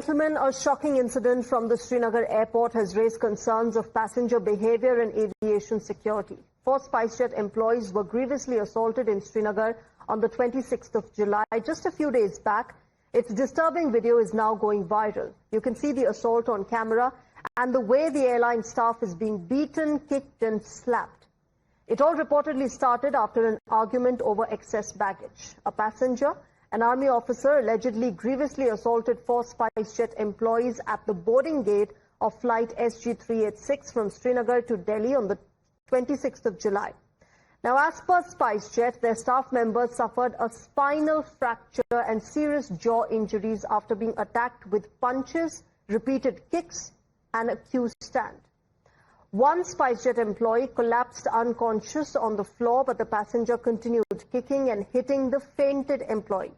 Gentlemen, a shocking incident from the Srinagar Airport has raised concerns of passenger behavior and aviation security. 4 SpiceJet employees were grievously assaulted in Srinagar on the 26th of July, just a few days back. Its disturbing video is now going viral. You can see the assault on camera and the way the airline staff is being beaten, kicked and slapped. It all reportedly started after an argument over excess baggage. A passenger, an army officer, allegedly grievously assaulted 4 SpiceJet employees at the boarding gate of flight SG386 from Srinagar to Delhi on the 26th of July. Now, as per SpiceJet, their staff members suffered a spinal fracture and serious jaw injuries after being attacked with punches, repeated kicks and a queue stand. One SpiceJet employee collapsed unconscious on the floor, but the passenger continued kicking and hitting the fainted employee.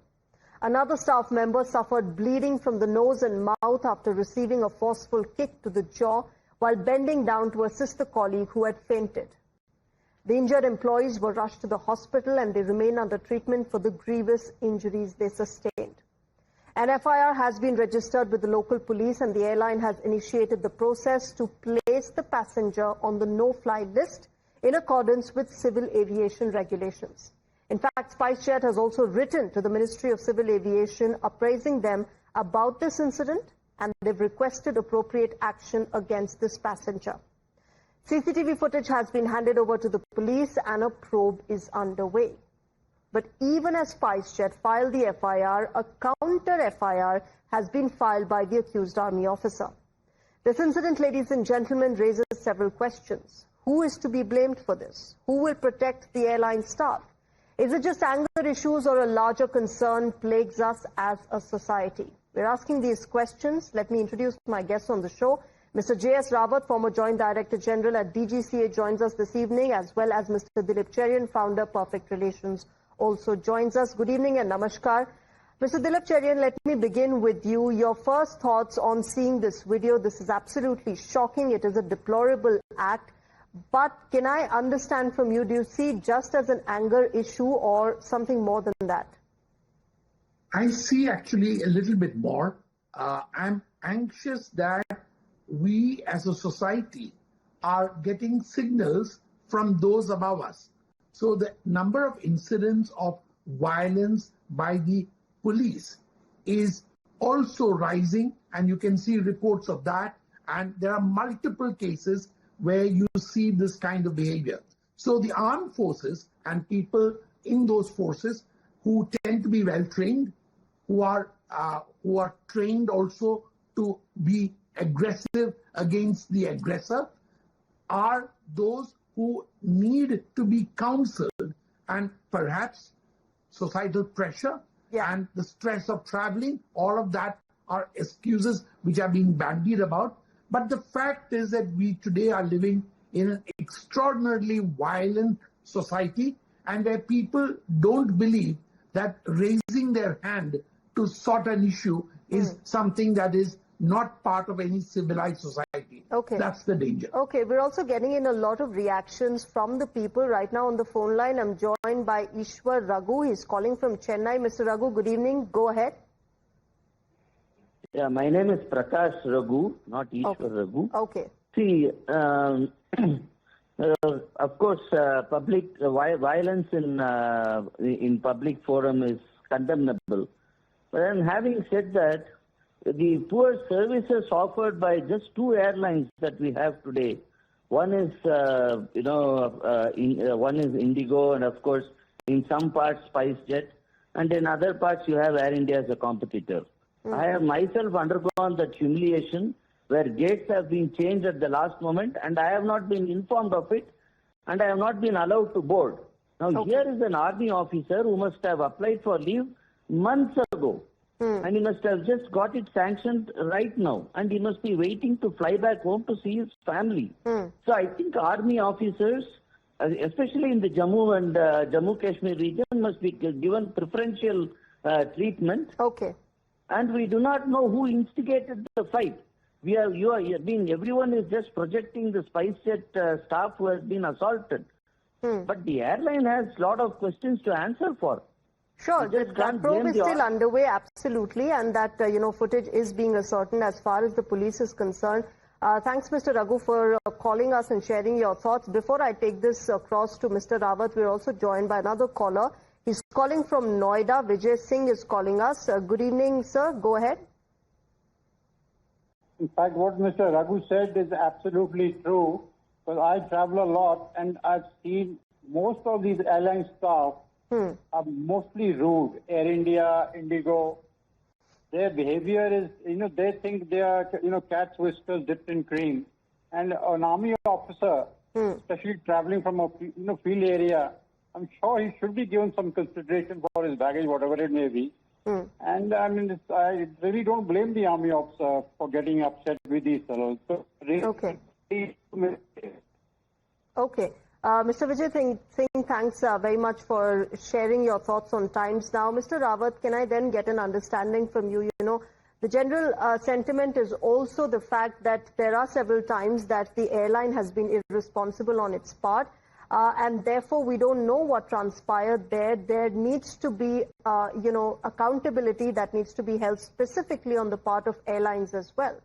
Another staff member suffered bleeding from the nose and mouth after receiving a forceful kick to the jaw while bending down to assist the colleague who had fainted. The injured employees were rushed to the hospital and they remain under treatment for the grievous injuries they sustained. An FIR has been registered with the local police and the airline has initiated the process to place the passenger on the no-fly list in accordance with civil aviation regulations. In fact, SpiceJet has also written to the Ministry of Civil Aviation appraising them about this incident and they've requested appropriate action against this passenger. CCTV footage has been handed over to the police and a probe is underway. But even as SpiceJet filed the FIR, a counter FIR has been filed by the accused army officer. This incident, ladies and gentlemen, raises several questions. Who is to be blamed for this? Who will protect the airline staff? Is it just anger issues or a larger concern plagues us as a society? We're asking these questions. Let me introduce my guests on the show. Mr. J.S. Rawat, former Joint Director General at DGCA, joins us this evening, as well as Mr. Dilip Cherian, founder, Perfect Relations, also joins us. Good evening and namaskar. Mr. Dilip Cherian, let me begin with you. Your first thoughts on seeing this video. This is absolutely shocking. It is a deplorable act. But can I understand from you, do you see it just as an anger issue or something more than that? I see actually a little bit more. I'm anxious that we as a society are getting signals from those above us. So the number of incidents of violence by the police is also rising, and you can see reports of that. And there are multiple cases where you see this kind of behavior. So the armed forces and people in those forces who tend to be well trained, who are trained also to be aggressive against the aggressor, are those who need to be counseled, and perhaps societal pressure and the stress of traveling, all of that are excuses which are being bandied about. But the fact is that we today are living in an extraordinarily violent society, and where people don't believe that raising their hand to sort an issue is something that is not part of any civilized society. Okay. That's the danger. Okay, we're also getting in a lot of reactions from the people right now on the phone line. I'm joined by Ishwar Raghu. He's calling from Chennai. Mr. Raghu, good evening. Go ahead. Yeah, my name is Prakash Raghu, not Ishwar Raghu. Okay. See, of course, public violence in public forum is condemnable. But then, having said that, the poor services offered by just 2 airlines that we have today, one is one is Indigo, and of course in some parts SpiceJet, and in other parts you have Air India as a competitor. I have myself undergone that humiliation where gates have been changed at the last moment and I have not been informed of it and I have not been allowed to board. Now here is an army officer who must have applied for leave months ago. And he must have just got it sanctioned right now. And he must be waiting to fly back home to see his family. So I think army officers, especially in the Jammu and Jammu Kashmir region, must be given preferential treatment. Okay. And we do not know who instigated the fight. Everyone is just projecting the SpiceJet staff who has been assaulted. But the airline has a lot of questions to answer for. Sure, that probe is still underway, absolutely, and that, footage is being ascertained as far as the police is concerned. Thanks, Mr. Raghu, for calling us and sharing your thoughts. Before I take this across to Mr. Rawat, we're also joined by another caller. He's calling from Noida. Vijay Singh is calling us. Good evening, sir. Go ahead. In fact, what Mr. Raghu said is absolutely true, because I travel a lot and I've seen most of these airline staff are mostly rude. Air India, Indigo, their behavior is, they think they are, cat's whiskers dipped in cream. And an army officer, especially traveling from a field area, I'm sure he should be given some consideration for his baggage, whatever it may be. And I mean, I really don't blame the army officer for getting upset with these fellows. So, okay. Okay. Mr. Vijay Singh, thanks very much for sharing your thoughts on times. Now, Mr. Rawat, can I then get an understanding from you? The general sentiment is also the fact that there are several times that the airline has been irresponsible on its part, and therefore we don't know what transpired there. There needs to be, accountability that needs to be held specifically on the part of airlines as well.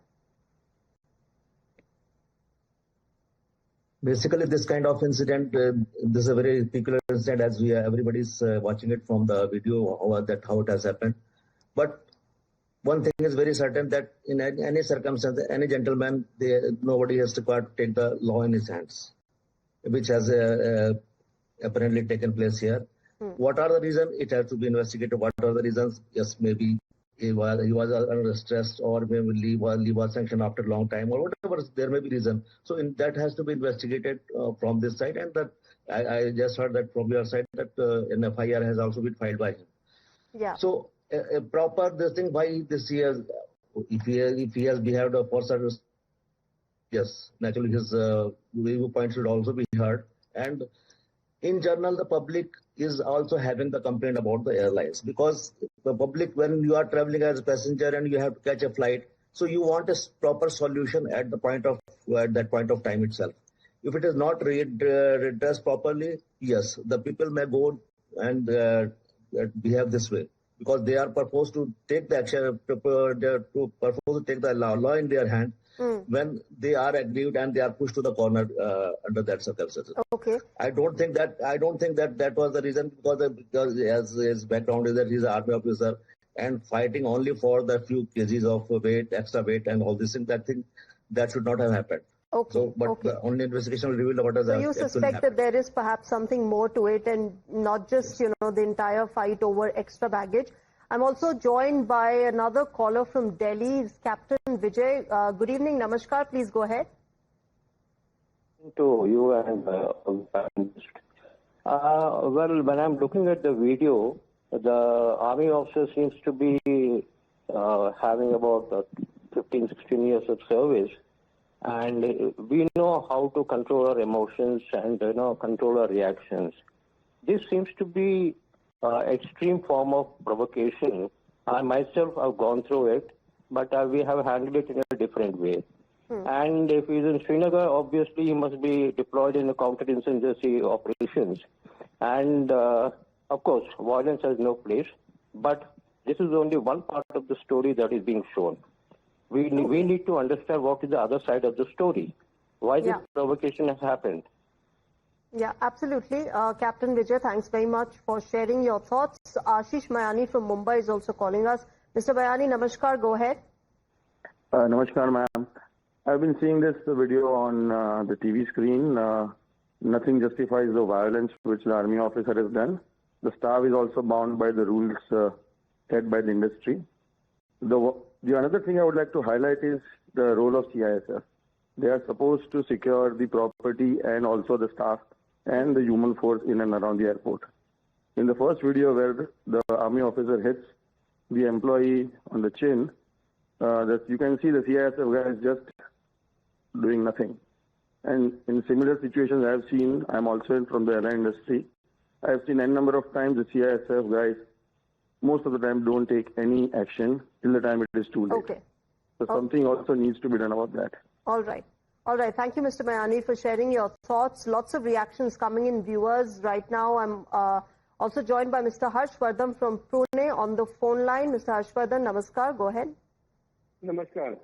Basically, this kind of incident, this is a very peculiar incident, as everybody's watching it from the video, how it has happened. But one thing is very certain, that in any circumstance, any gentleman, nobody has to take the law in his hands, which has apparently taken place here. What are the reasons? It has to be investigated. What are the reasons? Yes, maybe he was under stress, or maybe leave was sanctioned after a long time, or whatever. There may be reason. So that has to be investigated from this side. And that I just heard that from your side that an FIR has also been filed by him. Yeah. So a proper this thing, why this year, if he has behaved for service, yes, naturally his viewpoint should also be heard. And in general, the public is also having the complaint about the airlines, because the public, when you are traveling as a passenger and you have to catch a flight, so you want a proper solution at that point of time itself. If it is not redressed properly, yes, the people may go and behave this way, because they are supposed to take the action, to take the law in their hand. When they are aggrieved and they are pushed to the corner under that circumstances. Okay. I don't think that was the reason, because as his background is that he's an army officer and fighting only for the few kgs of weight, extra weight, and all this thing. That should not have happened. Okay. So, but the only investigation will reveal what has happened. So you suspect that there is perhaps something more to it, and not just the entire fight over extra baggage. I'm also joined by another caller from Delhi, Captain Vijay. Good evening, Namaskar. Please go ahead. To you and well, when I'm looking at the video, the army officer seems to be having about 15, 16 years of service, and we know how to control our emotions and control our reactions. This seems to be extreme form of provocation. I myself have gone through it, but we have handled it in a different way. And if he's in Srinagar, obviously he must be deployed in the counterinsurgency operations. And of course, violence has no place, but this is only one part of the story that is being shown. We need to understand what is the other side of the story, why this provocation has happened. Yeah, absolutely. Captain Vijay, thanks very much for sharing your thoughts. Ashish Mayani from Mumbai is also calling us. Mr. Mayani, namaskar, go ahead. Namaskar, ma'am. I've been seeing this video on the TV screen. Nothing justifies the violence which the army officer has done. The staff is also bound by the rules set by the industry. The another thing I would like to highlight is the role of CISF. They are supposed to secure the property and also the staff and the human force in and around the airport. In the first video where the army officer hits the employee on the chin, that you can see the CISF guy is just doing nothing. And in similar situations I have seen, I'm also from the airline industry, I have seen n number of times the CISF guys, most of the time don't take any action till the time it is too late. Okay. So something also needs to be done about that. All right. All right. Thank you, Mr. Mayani, for sharing your thoughts. Lots of reactions coming in, viewers. Right now, I'm Also joined by Mr. Harshvardhan from Pune on the phone line. Mr. Harshvardhan, namaskar. Go ahead. Namaskar.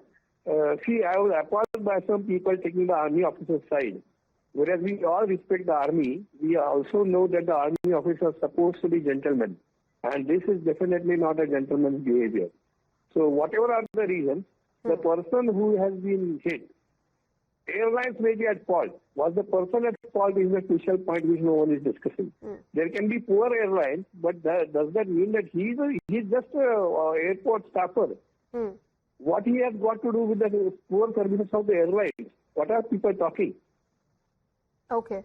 See, I was appalled by some people taking the army officer's side. Whereas we all respect the army, we also know that the army officer is supposed to be gentlemen. And this is definitely not a gentleman's behavior. So whatever are the reasons, the person who has been hit, airlines may be at fault. Was the person at fault is a crucial point which no one is discussing. There can be poor airlines, but does that mean that he's just an airport staffer? What he has got to do with the poor services of the airlines? What are people talking? Okay.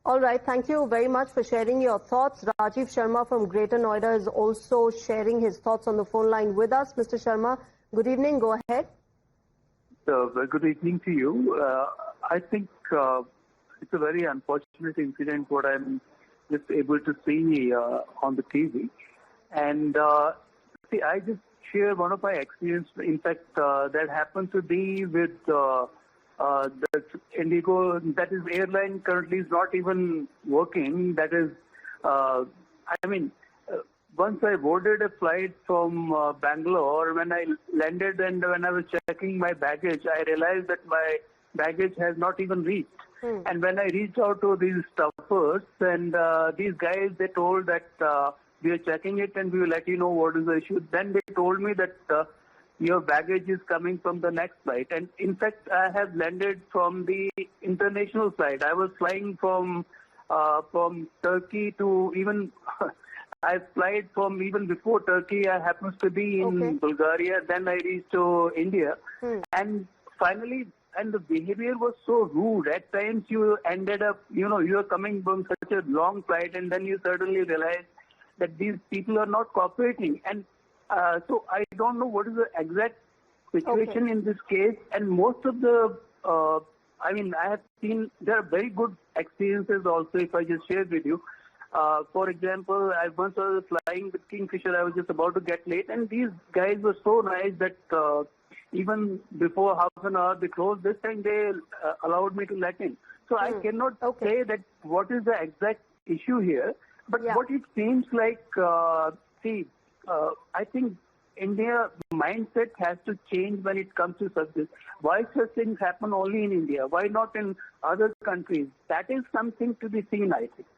All right. Thank you very much for sharing your thoughts. Rajiv Sharma from Greater Noida is also sharing his thoughts on the phone line with us. Mr. Sharma, good evening. Go ahead. Good evening to you. I think it's a very unfortunate incident what I'm just able to see on the TV. And see, I just share one of my experience. In fact, that happened to me with the Indigo, that is airline currently is not even working. That is, once I boarded a flight from Bangalore, when I landed and when I was checking my baggage, I realized that my baggage has not even reached. And when I reached out to these staffers, and these guys, they told that we are checking it and we will let you know what is the issue. Then they told me that your baggage is coming from the next flight. And in fact, I have landed from the international flight. I was flying from Turkey to even, I flied from even before Turkey. I happens to be in Bulgaria. Then I reached to India. And finally, and the behavior was so rude. At times you ended up, you are coming from such a long flight and then you suddenly realize that these people are not cooperating. And so I don't know what is the exact situation in this case. And most of the, I have seen, there are very good experiences also, if I just share with you. For example, I once was flying with Kingfisher. I was just about to get late. And these guys were so nice that even before half an hour they closed, this time they allowed me to let in. So I cannot say that what is the exact issue here. But what it seems like, I think India mindset has to change when it comes to such this. Why such things happen only in India? Why not in other countries? That is something to be seen, I think.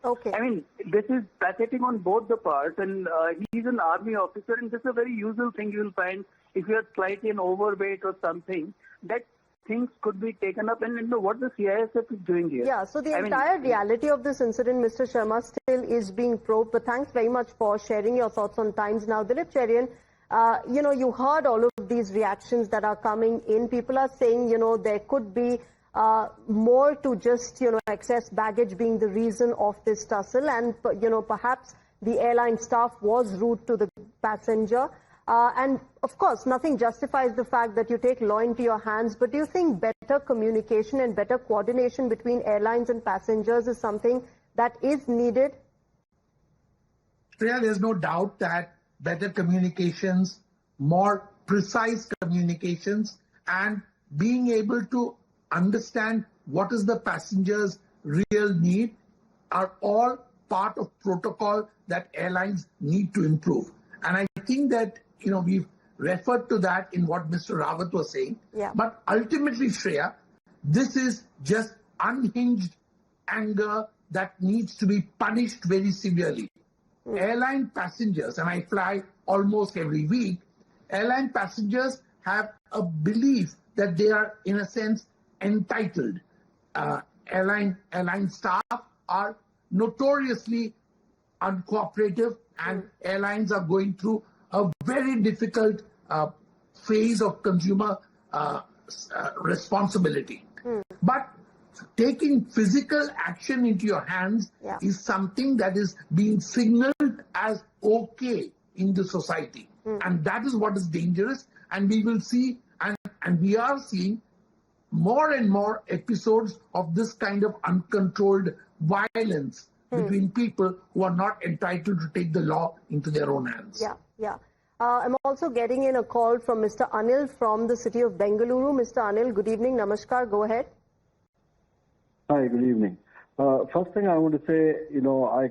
This is pathetic on both the parts, and he's an army officer, and this is a very usual thing you will find if you are slightly overweight or something, that things could be taken up, and what the CISF is doing here. Yeah, so the entire reality of this incident, Mr. Sharma, still is being probed, but thanks very much for sharing your thoughts on Times Now. Dilip Cherian, you heard all of these reactions that are coming in. People are saying, there could be more to just, excess baggage being the reason of this tussle, and, perhaps the airline staff was rude to the passenger. And of course, nothing justifies the fact that you take law into your hands, but do you think better communication and better coordination between airlines and passengers is something that is needed? Shreya, there's no doubt that better communications, more precise communications, and being able to understand what is the passenger's real need are all part of protocol that airlines need to improve. And I think that we've referred to that in what Mr. Rawat was saying. But ultimately, Shreya, this is just unhinged anger that needs to be punished very severely. Airline passengers, and I fly almost every week, airline passengers have a belief that they are, in a sense, entitled. Airline staff are notoriously uncooperative, and airlines are going through a very difficult phase of consumer responsibility. But taking physical action into your hands is something that is being signaled as okay in the society. And that is what is dangerous. And we will see, and we are seeing more and more episodes of this kind of uncontrolled violence between people who are not entitled to take the law into their own hands. I'm also getting in a call from Mr. Anil from the city of Bengaluru. Mr. Anil, good evening. Namaskar. Go ahead. Hi, good evening. First thing I want to say,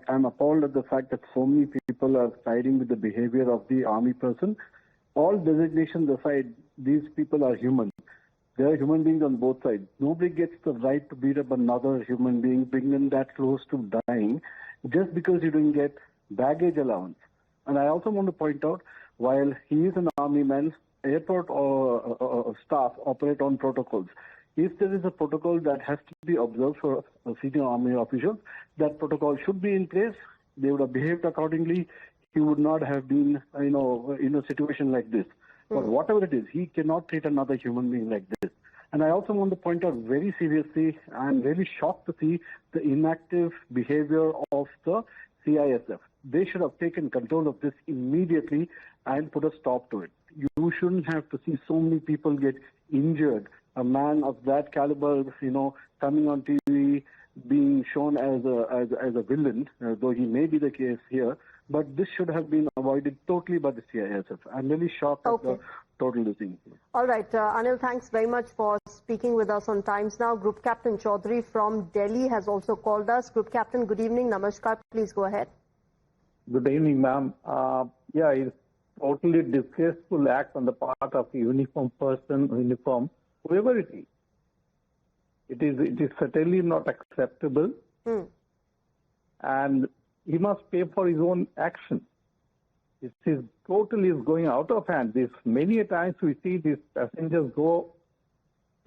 I'm appalled at the fact that so many people are siding with the behavior of the army person. All designations aside, these people are human. They are human beings on both sides. Nobody gets the right to beat up another human being, bring them that close to dying, just because you didn't get baggage allowance. And I also want to point out, while he is an army man, airport or staff operate on protocols. If there is a protocol that has to be observed for senior army officials, that protocol should be in place. They would have behaved accordingly. He would not have been, in a situation like this. But whatever it is, he cannot treat another human being like this. And I also want to point out very seriously, I'm really shocked to see the inactive behavior of the CISF. They should have taken control of this immediately and put a stop to it. You shouldn't have to see so many people get injured. A man of that caliber, coming on TV, being shown as a villain, though he may be the case here, but this should have been avoided totally by the CISF. I'm really shocked at the total thing. All right, Anil, thanks very much for speaking with us on Times Now. Group Captain Chaudhary from Delhi has also called us. Group Captain, good evening. Namaskar. Please go ahead. Good evening, ma'am. It's totally disgraceful act on the part of a uniform person, whoever it is. It is certainly not acceptable, and he must pay for his own action. It is totally going out of hand. Many a times we see these passengers go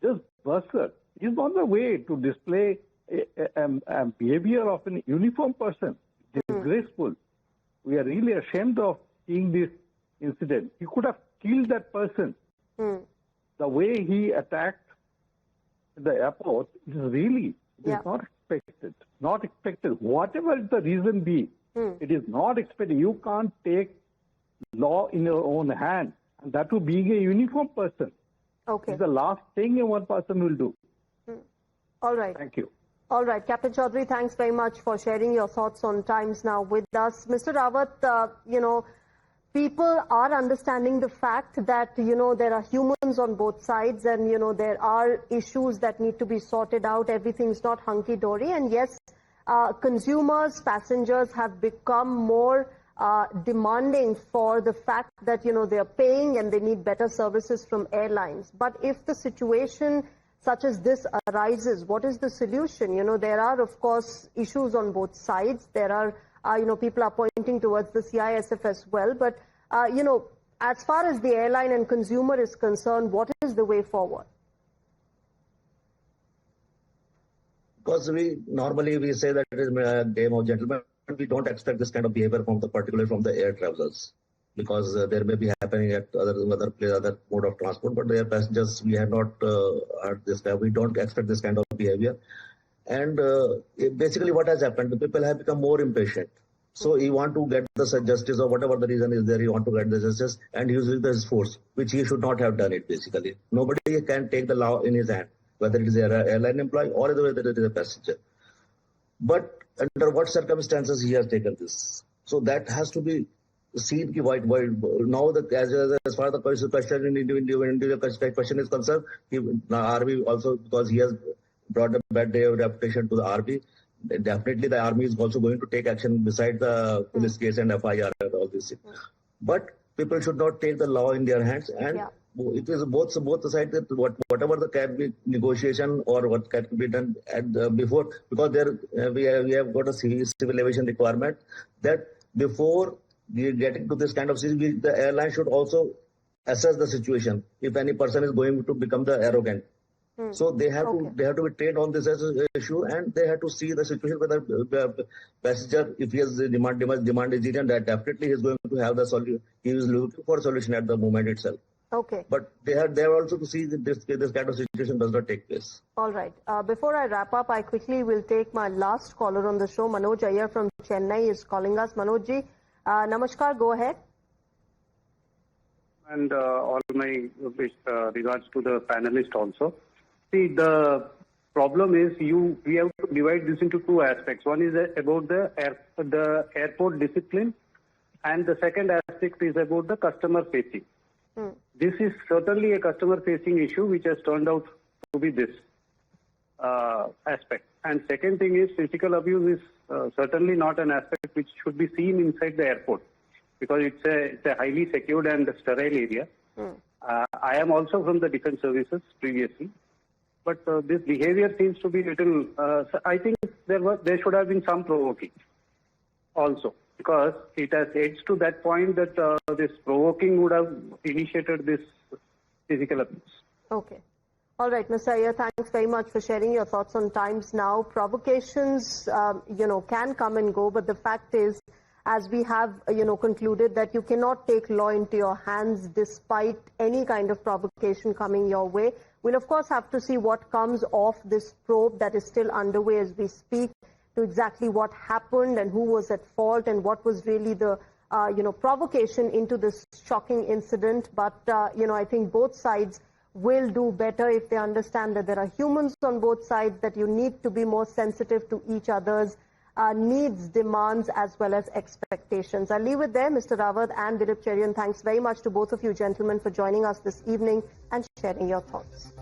just berserk. It's not the way to display a behavior of a uniform person. Disgraceful. We are really ashamed of seeing this incident. He could have killed that person. The way he attacked the airport is really not expected. Not expected. Whatever the reason be, it is not expected. You can't take law in your own hand. And that too being a uniform person. Okay. It's the last thing a one person will do. All right. Thank you. All right, Captain Chaudhary, thanks very much for sharing your thoughts on Times Now with us. Mr. Rawat, people are understanding the fact that, there are humans on both sides and, there are issues that need to be sorted out. Everything's not hunky-dory. And yes, consumers, passengers have become more demanding for the fact that, they are paying and they need better services from airlines. But if the situation such as this arises, what is the solution? There are, of course, issues on both sides. There are, people are pointing towards the CISF as well. But, as far as the airline and consumer is concerned, what is the way forward? Because normally we say that it is a game of gentlemen. We don't expect this kind of behavior particularly from the air travelers. Because there may be happening at other mode of transport, but their passengers, we have not heard this. We don't expect this kind of behavior. And basically what has happened, the people have become more impatient. So he want to get the justice or whatever the reason is there, he want to get the justice and he uses his force, which he should not have done it basically. Nobody can take the law in his hand, whether it is an airline employee or whether it is a passenger. But under what circumstances he has taken this? So that has to be seen now that as far as the question is concerned, army also, because he has brought a bad reputation to the army, definitely the army is also going to take action beside the police case and FIR and all this. But people should not take the law in their hands, and it is both the sides that whatever the can be negotiation or what can be done before, because there we have got a civil aviation requirement that before getting to this kind of situation, the airline should also assess the situation. If any person is going to become the arrogant, so they have to be trained on this issue, and they have to see the situation whether the passenger, if he has demand is and that definitely he is going to have the solution. He is looking for a solution at the moment itself. Okay. But they have also to see that this kind of situation does not take place. All right. Before I wrap up, I quickly will take my last caller on the show. Manoj Iyer from Chennai is calling us. Manoj ji, namaskar. Go ahead. And all my regards to the panelist also. See, the problem is we have to divide this into two aspects. One is about the airport discipline, and the second aspect is about the customer facing. This is certainly a customer facing issue which has turned out to be this. aspect. And second thing is physical abuse is certainly not an aspect which should be seen inside the airport, because it's a highly secured and sterile area. I am also from the defense services previously, but this behavior seems to be little. I think there should have been some provoking also, because it has edged to that point that this provoking would have initiated this physical abuse. Okay. All right, Mr. Iyer, thanks very much for sharing your thoughts on Times Now. Provocations, can come and go, but the fact is, as we have, concluded that you cannot take law into your hands despite any kind of provocation coming your way. We'll, of course, have to see what comes off this probe that is still underway as we speak, to exactly what happened and who was at fault and what was really the, provocation into this shocking incident. But, I think both sides will do better if they understand that there are humans on both sides, that you need to be more sensitive to each other's needs, demands, as well as expectations. I'll leave it there. Mr. Rawat and Dilip Cherian, thanks very much to both of you gentlemen for joining us this evening and sharing your thoughts.